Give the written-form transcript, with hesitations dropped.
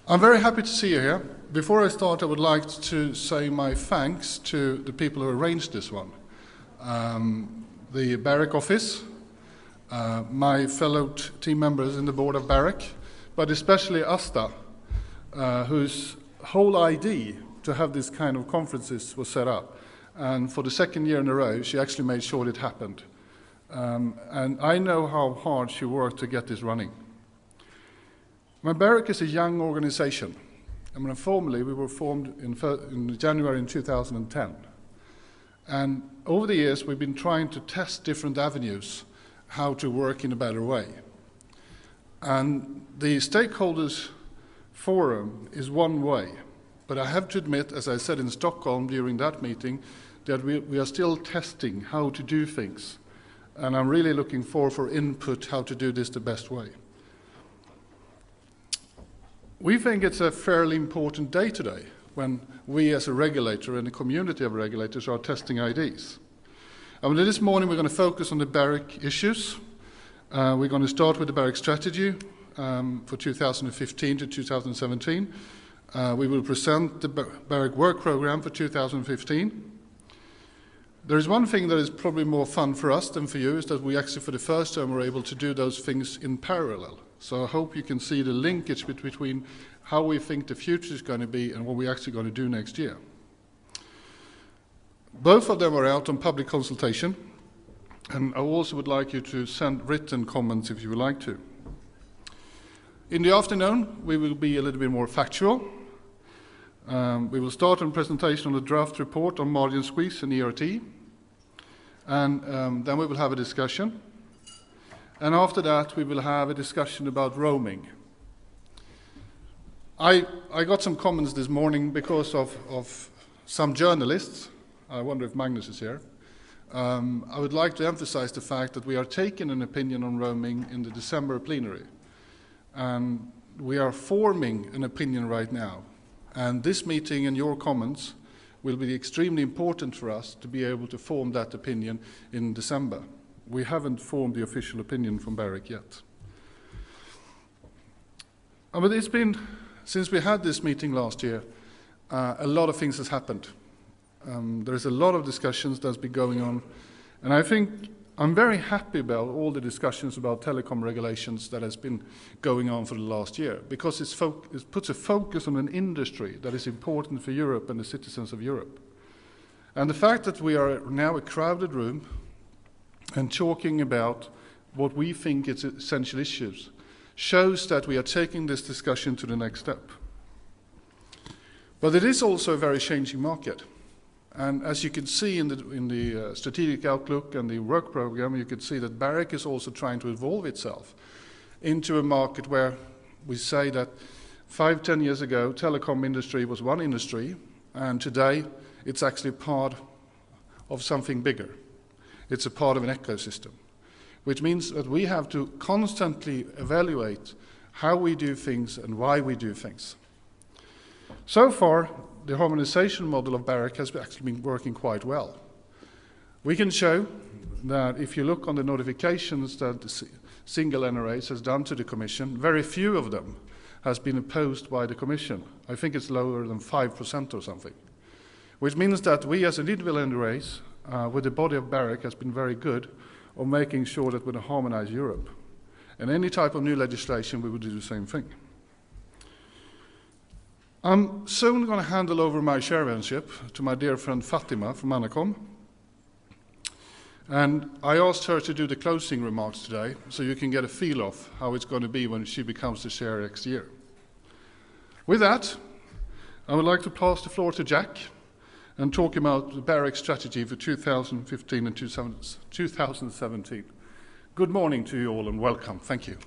I'm very happy to see you here. Before I start, I would like to say my thanks to the people who arranged this one. The BEREC office, my fellow team members in the board of BEREC, but especially Asta, whose whole idea to have this kind of conferences was set up. And for the second year in a row, she actually made sure it happened. And I know how hard she worked to get this running. BEREC is a young organization. Formally, we were formed in January in 2010. And over the years, we've been trying to test different avenues, how to work in a better way. And the Stakeholders Forum is one way. But I have to admit, as I said in Stockholm during that meeting, that we are still testing how to do things. And I'm really looking forward for input how to do this the best way. We think it's a fairly important day today when we as a regulator and a community of regulators are testing ideas. This morning we're going to focus on the BEREC issues. We're going to start with the BEREC strategy for 2015 to 2017. We will present the BEREC work program for 2015. There is one thing that is probably more fun for us than for you, is that we actually for the first time were able to do those things in parallel. So I hope you can see the linkage between how we think the future is going to be and what we're actually going to do next year. Both of them are out on public consultation, and I also would like you to send written comments if you would like to. In the afternoon, we will be a little bit more factual. We will start a presentation on the draft report on margin squeeze and ERT, and then we will have a discussion. And after that, we will have a discussion about roaming. I got some comments this morning because of some journalists. I wonder if Magnus is here. I would like to emphasize the fact that we are taking an opinion on roaming in the December plenary. And we are forming an opinion right now. And this meeting and your comments will be extremely important for us to be able to form that opinion in December. We haven't formed the official opinion from BEREC yet. But it's been, since we had this meeting last year, a lot of things has happened. There's a lot of discussions that's been going on. And I think I'm very happy about all the discussions about telecom regulations that has been going on for the last year, because it puts a focus on an industry that is important for Europe and the citizens of Europe. And the fact that we are now a crowded room and talking about what we think is essential issues shows that we are taking this discussion to the next step. But it is also a very changing market. And as you can see in the strategic outlook and the work program, you can see that BEREC is also trying to evolve itself into a market where we say that 5-10 years ago, telecom industry was one industry, and today it's actually part of something bigger. It's a part of an ecosystem, which means that we have to constantly evaluate how we do things and why we do things. So far, the harmonization model of BEREC has actually been working quite well. We can show that if you look on the notifications that the single NRAs has done to the Commission, very few of them has been opposed by the Commission. I think it's lower than 5% or something, which means that we as individual NRAs with the body of BEREC has been very good on making sure that we're going to harmonize Europe. And any type of new legislation, we would do the same thing. I'm soon going to hand over my chairmanship to my dear friend Fatima from Anacom. And I asked her to do the closing remarks today, so you can get a feel of how it's going to be when she becomes the chair next year. With that, I would like to pass the floor to Jack and talk about the BEREC strategy for 2015 and 2017. Good morning to you all and welcome. Thank you.